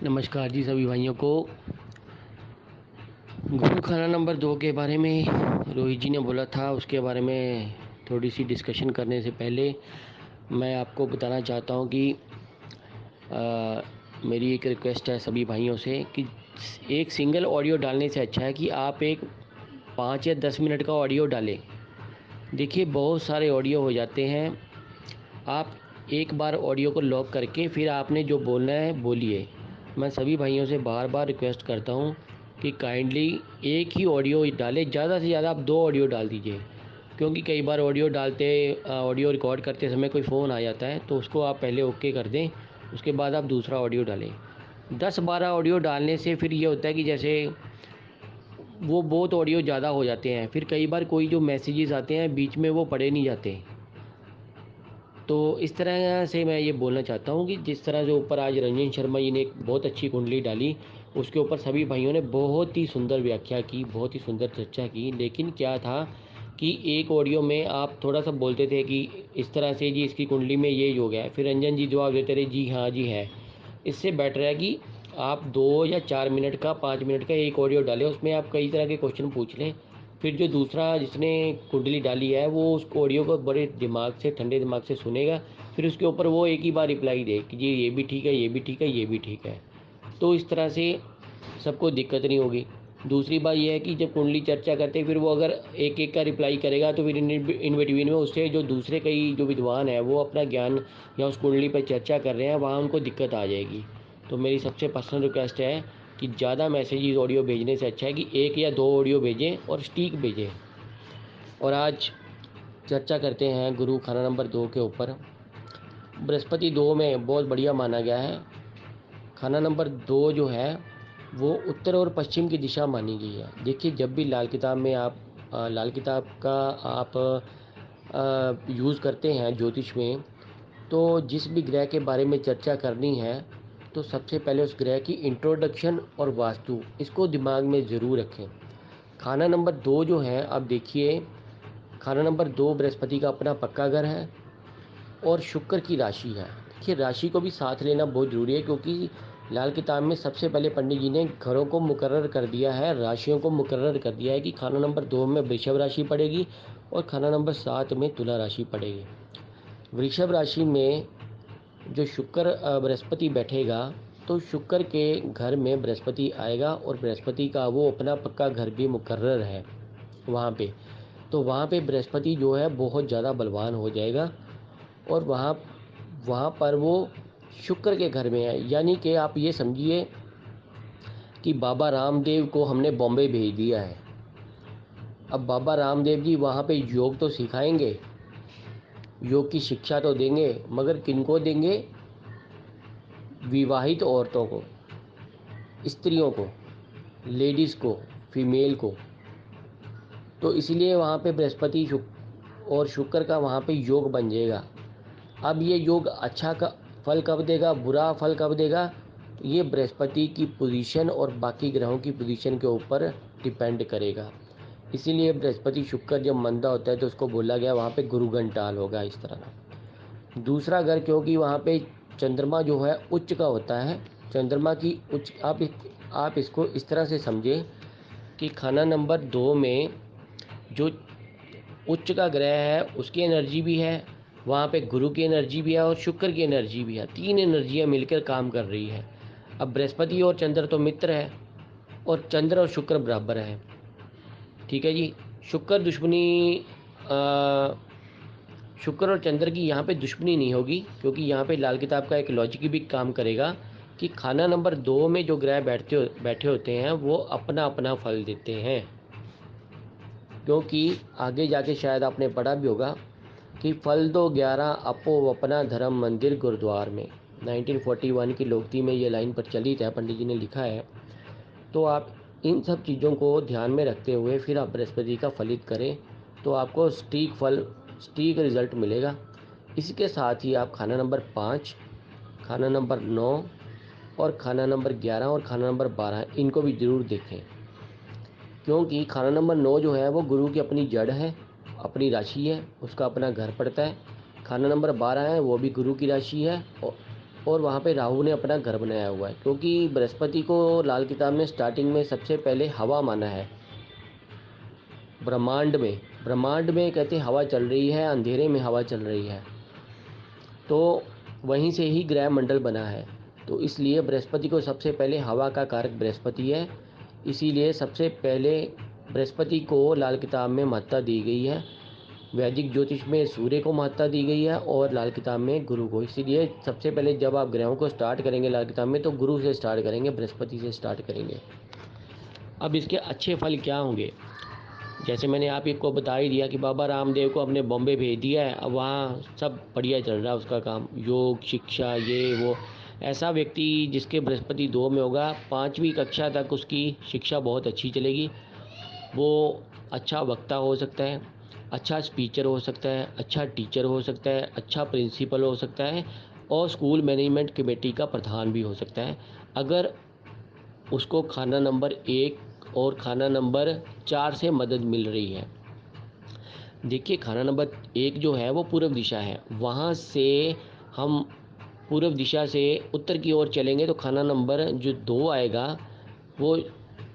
नमस्कार जी सभी भाइयों को। गुरु खाना नंबर 2 के बारे में रोहित जी ने बोला था, उसके बारे में थोड़ी सी डिस्कशन करने से पहले मैं आपको बताना चाहता हूं कि मेरी एक रिक्वेस्ट है सभी भाइयों से कि एक सिंगल ऑडियो डालने से अच्छा है कि आप एक 5 या 10 मिनट का ऑडियो डालें। देखिए, बहुत सारे ऑडियो हो जाते हैं। आप एक बार ऑडियो को लॉक करके फिर आपने जो बोलना है बोलिए। मैं सभी भाइयों से बार बार रिक्वेस्ट करता हूँ कि काइंडली एक ही ऑडियो डालें। ज़्यादा से ज़्यादा आप 2 ऑडियो डाल दीजिए, क्योंकि कई बार ऑडियो रिकॉर्ड करते समय कोई फ़ोन आ जाता है, तो उसको आप पहले ओके कर दें, उसके बाद आप दूसरा ऑडियो डालें। 10-12 ऑडियो डालने से फिर ये होता है कि जैसे वो बहुत ऑडियो ज़्यादा हो जाते हैं, फिर कई बार कोई जो मैसेजेस आते हैं बीच में वो पढ़े नहीं जाते। तो इस तरह से मैं ये बोलना चाहता हूँ कि जिस तरह से ऊपर आज रंजन शर्मा जी ने एक बहुत अच्छी कुंडली डाली, उसके ऊपर सभी भाइयों ने बहुत ही सुंदर व्याख्या की, बहुत ही सुंदर चर्चा की। लेकिन क्या था कि एक ऑडियो में आप थोड़ा-सा बोलते थे कि इस तरह से जी इसकी कुंडली में ये योग है, फिर रंजन जी जवाब देते रहे जी हाँ, जी है। इससे बेटर है कि आप 2 या 4 मिनट का, 5 मिनट का एक ऑडियो डालें, उसमें आप कई तरह के क्वेश्चन पूछ लें। फिर जो दूसरा जिसने कुंडली डाली है वो उस ऑडियो को बड़े दिमाग से, ठंडे दिमाग से सुनेगा, फिर उसके ऊपर वो एक ही बार रिप्लाई दे कि जी ये भी ठीक है, ये भी ठीक है, ये भी ठीक है। तो इस तरह से सबको दिक्कत नहीं होगी। दूसरी बात ये है कि जब कुंडली चर्चा करते हैं, फिर वो अगर एक-एक का रिप्लाई करेगा तो फिर इन बिटवीन में उससे जो दूसरे कई जो विद्वान हैं वो अपना ज्ञान या उस कुंडली पर चर्चा कर रहे हैं, वहाँ उनको दिक्कत आ जाएगी। तो मेरी सबसे पर्सनल रिक्वेस्ट है कि ज़्यादा मैसेजेस ऑडियो भेजने से अच्छा है कि 1 या 2 ऑडियो भेजें और सटीक भेजें। और आज चर्चा करते हैं गुरु खाना नंबर 2 के ऊपर। बृहस्पति 2 में बहुत बढ़िया माना गया है। खाना नंबर 2 जो है वो उत्तर और पश्चिम की दिशा मानी गई है। देखिए, जब भी लाल किताब में आप लाल किताब का आप यूज़ करते हैं ज्योतिष में, तो जिस भी ग्रह के बारे में चर्चा करनी है, तो सबसे पहले उस ग्रह की इंट्रोडक्शन और वास्तु इसको दिमाग में ज़रूर रखें। खाना नंबर 2 जो है, आप देखिए, खाना नंबर 2 बृहस्पति का अपना पक्का घर है और शुक्र की राशि है। देखिए, राशि को भी साथ लेना बहुत ज़रूरी है, क्योंकि लाल किताब में सबसे पहले पंडित जी ने घरों को मुकर्रर कर दिया है, राशियों को मुकर्रर कर दिया है कि खाना नंबर 2 में वृषभ राशि पड़ेगी और खाना नंबर 7 में तुला राशि पड़ेगी। वृषभ राशि में जो शुक्र बृहस्पति बैठेगा, तो शुक्र के घर में बृहस्पति आएगा और बृहस्पति का वो अपना पक्का घर भी मुकर्रर है वहाँ पे। तो वहाँ पे बृहस्पति जो है बहुत ज़्यादा बलवान हो जाएगा और वहाँ वहाँ पर वो शुक्र के घर में है। यानी कि आप ये समझिए कि बाबा रामदेव को हमने बॉम्बे भेज दिया है। अब बाबा रामदेव जी वहाँ पे योग तो सिखाएंगे, योग की शिक्षा तो देंगे, मगर किनको देंगे? विवाहित औरतों को, स्त्रियों को, लेडीज़ को, फीमेल को। तो इसलिए वहाँ पे बृहस्पति और शुक्र का वहाँ पे योग बन जाएगा। अब ये योग अच्छा का फल कब देगा, बुरा फल कब देगा, तो ये बृहस्पति की पोजीशन और बाकी ग्रहों की पोजीशन के ऊपर डिपेंड करेगा। इसीलिए बृहस्पति शुक्र जब मंदा होता है तो उसको बोला गया वहाँ पे गुरु घंटाल होगा इस तरह का। दूसरा घर, क्योंकि वहाँ पे चंद्रमा जो है उच्च का होता है। चंद्रमा की उच्च, आप इसको इस तरह से समझें कि खाना नंबर 2 में जो उच्च का ग्रह है उसकी एनर्जी भी है, वहाँ पे गुरु की एनर्जी भी है और शुक्र की एनर्जी भी है। 3 एनर्जियाँ मिलकर काम कर रही है। अब बृहस्पति और चंद्र तो मित्र है और चंद्र और शुक्र बराबर हैं। ठीक है जी। शुक्र दुश्मनी अ, शुक्र और चंद्र की यहाँ पे दुश्मनी नहीं होगी, क्योंकि यहाँ पे लाल किताब का एक लॉजिक भी काम करेगा कि खाना नंबर 2 में जो ग्रह बैठे होते हैं वो अपना अपना फल देते हैं। क्योंकि आगे जाके शायद आपने पढ़ा भी होगा कि फल दो 11 अपो अपना धर्म मंदिर गुरुद्वार में। 1941 की लोकती में ये लाइन प्रचलित है, पंडित जी ने लिखा है। तो आप इन सब चीज़ों को ध्यान में रखते हुए फिर आप बृहस्पति का फलित करें, तो आपको सटीक फल, सटीक रिजल्ट मिलेगा। इसके साथ ही आप खाना नंबर 5, खाना नंबर 9 और खाना नंबर 11 और खाना नंबर 12 इनको भी ज़रूर देखें, क्योंकि खाना नंबर 9 जो है वो गुरु की अपनी जड़ है, अपनी राशि है, उसका अपना घर पड़ता है। खाना नंबर 12 है वो भी गुरु की राशि है और वहाँ पे राहु ने अपना घर बनाया हुआ है, क्योंकि बृहस्पति को लाल किताब में स्टार्टिंग में सबसे पहले हवा माना है। ब्रह्मांड में कहते हैं हवा चल रही है, अंधेरे में हवा चल रही है, तो वहीं से ही ग्रह मंडल बना है। तो इसलिए बृहस्पति को सबसे पहले हवा का कारक बृहस्पति है, इसीलिए सबसे पहले बृहस्पति को लाल किताब में महत्ता दी गई है। वैदिक ज्योतिष में सूर्य को महत्ता दी गई है और लाल किताब में गुरु को। इसीलिए सबसे पहले जब आप ग्रहों को स्टार्ट करेंगे लाल किताब में, तो गुरु से स्टार्ट करेंगे, बृहस्पति से स्टार्ट करेंगे। अब इसके अच्छे फल क्या होंगे? जैसे मैंने आप ही को बता ही दिया कि बाबा रामदेव को अपने बॉम्बे भेज दिया है, अब वहाँ सब बढ़िया चल रहा है उसका काम, योग, शिक्षा, ये वो। ऐसा व्यक्ति जिसके बृहस्पति 2 में होगा, 5वीं कक्षा तक उसकी शिक्षा बहुत अच्छी चलेगी। वो अच्छा वक्ता हो सकता है, अच्छा स्पीचर हो सकता है, अच्छा टीचर हो सकता है, अच्छा प्रिंसिपल हो सकता है और स्कूल मैनेजमेंट कमेटी का प्रधान भी हो सकता है, अगर उसको खाना नंबर 1 और खाना नंबर 4 से मदद मिल रही है। देखिए, खाना नंबर 1 जो है वो पूर्व दिशा है, वहाँ से हम पूर्व दिशा से उत्तर की ओर चलेंगे तो खाना नंबर जो 2 आएगा वो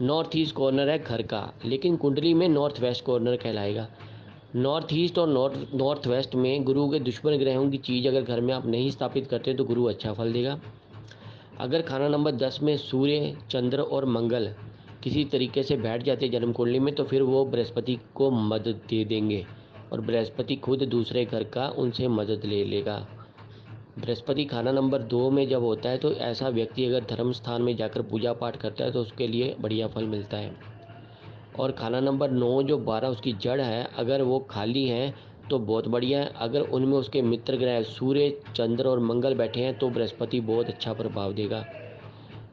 नॉर्थ ईस्ट कॉर्नर है घर का, लेकिन कुंडली में नॉर्थ वेस्ट कॉर्नर कहलाएगा। नॉर्थ ईस्ट और नॉर्थ वेस्ट में गुरु के दुश्मन ग्रहों की चीज़ अगर घर में आप नहीं स्थापित करते तो गुरु अच्छा फल देगा। अगर खाना नंबर 10 में सूर्य, चंद्र और मंगल किसी तरीके से बैठ जाते जन्म कुंडली में, तो फिर वो बृहस्पति को मदद दे देंगे और बृहस्पति खुद दूसरे घर का उनसे मदद ले लेगा। बृहस्पति खाना नंबर 2 में जब होता है तो ऐसा व्यक्ति अगर धर्म स्थान में जाकर पूजा पाठ करता है तो उसके लिए बढ़िया फल मिलता है। और खाना नंबर 9 जो 12 उसकी जड़ है, अगर वो खाली हैं तो बहुत बढ़िया है। अगर उनमें उसके मित्र ग्रह सूर्य, चंद्र और मंगल बैठे हैं तो बृहस्पति बहुत अच्छा प्रभाव देगा।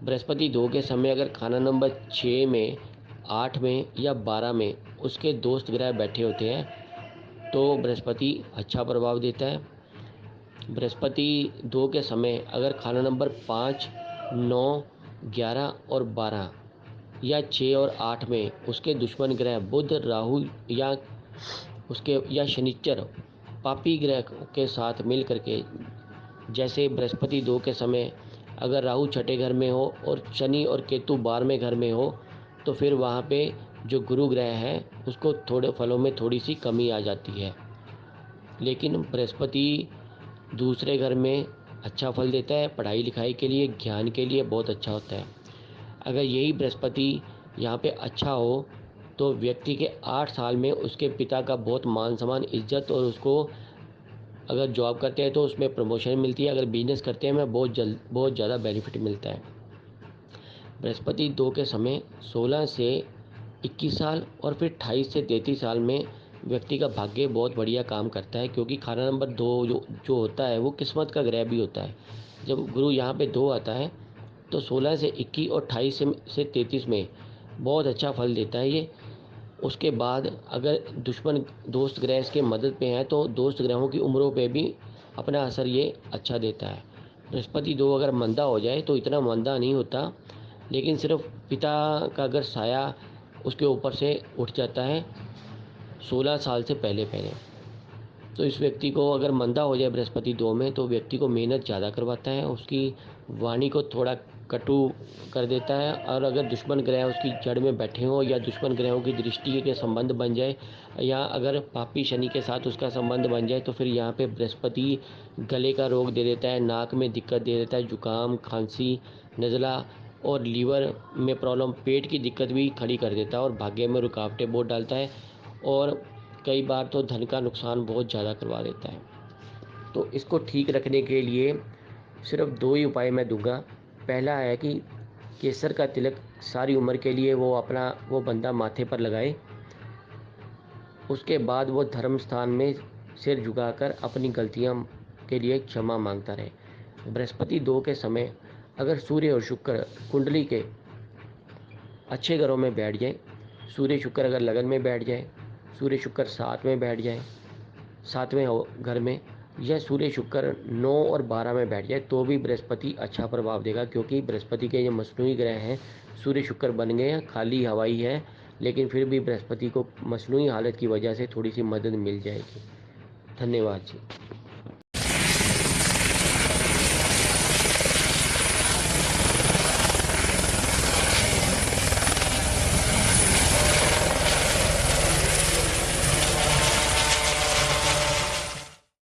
बृहस्पति 2 के समय अगर खाना नंबर 6 में, 8 में या 12 में उसके दोस्त ग्रह बैठे होते हैं तो बृहस्पति अच्छा प्रभाव देता है। बृहस्पति 2 के समय अगर खाना नंबर 5, 9, 11 और 12 या 6 और 8 में उसके दुश्मन ग्रह बुध, राहु या शनिचर पापी ग्रह के साथ मिल करके, जैसे बृहस्पति 2 के समय अगर राहु छठे घर में हो और शनि और केतु 12वें घर में हो, तो फिर वहाँ पे जो गुरु ग्रह है उसको थोड़े फलों में थोड़ी सी कमी आ जाती है। लेकिन बृहस्पति दूसरे घर में अच्छा फल देता है, पढ़ाई लिखाई के लिए, ज्ञान के लिए बहुत अच्छा होता है। अगर यही बृहस्पति यहाँ पे अच्छा हो तो व्यक्ति के 8 साल में उसके पिता का बहुत मान सम्मान, इज्जत, और उसको अगर जॉब करते हैं तो उसमें प्रमोशन मिलती है, अगर बिजनेस करते हैं में बहुत ज़्यादा बेनिफिट मिलता है। बृहस्पति 2 के समय 16 से 21 साल और फिर 28 से 33 साल में व्यक्ति का भाग्य बहुत बढ़िया काम करता है, क्योंकि खाना नंबर 2 जो होता है वो किस्मत का ग्रह भी होता है। जब गुरु यहाँ पे 2 आता है तो 16 से 21 और 28 से 33 में बहुत अच्छा फल देता है ये। उसके बाद अगर दुश्मन दोस्त ग्रह इसके मदद पे हैं तो दोस्त ग्रहों की उम्रों पे भी अपना असर ये अच्छा देता है। बृहस्पति 2 अगर मंदा हो जाए तो इतना मंदा नहीं होता, लेकिन सिर्फ पिता का अगर साया उसके ऊपर से उठ जाता है 16 साल से पहले पहले, तो इस व्यक्ति को अगर मंदा हो जाए बृहस्पति 2 में तो व्यक्ति को मेहनत ज़्यादा करवाता है, उसकी वाणी को थोड़ा कटु कर देता है। और अगर दुश्मन ग्रह उसकी जड़ में बैठे हों या दुश्मन ग्रहों की दृष्टि के संबंध बन जाए या अगर पापी शनि के साथ उसका संबंध बन जाए तो फिर यहाँ पे बृहस्पति गले का रोग दे देता है, नाक में दिक्कत दे देता है, जुकाम, खांसी, नज़ला और लीवर में प्रॉब्लम, पेट की दिक्कत भी खड़ी कर देता है और भाग्य में रुकावटें बहुत डालता है और कई बार तो धन का नुकसान बहुत ज़्यादा करवा देता है। तो इसको ठीक रखने के लिए सिर्फ 2 ही उपाय मैं दूंगा। पहला है कि केसर का तिलक सारी उम्र के लिए वो बंदा माथे पर लगाए। उसके बाद वो धर्म स्थान में सिर झुकाकर अपनी गलतियां के लिए क्षमा मांगता रहे। बृहस्पति 2 के समय अगर सूर्य और शुक्र कुंडली के अच्छे घरों में बैठ जाए, सूर्य शुक्र अगर लगन में बैठ जाए, सूर्य शुक्र 7 में बैठ जाए, 7वें घर में, या सूर्य शुक्र 9 और 12 में बैठ जाए तो भी बृहस्पति अच्छा प्रभाव देगा, क्योंकि बृहस्पति के जो मसनूई ग्रह हैं सूर्य शुक्र बन गए हैं, खाली हवाई है, लेकिन फिर भी बृहस्पति को मसनूई हालत की वजह से थोड़ी सी मदद मिल जाएगी। धन्यवाद जी।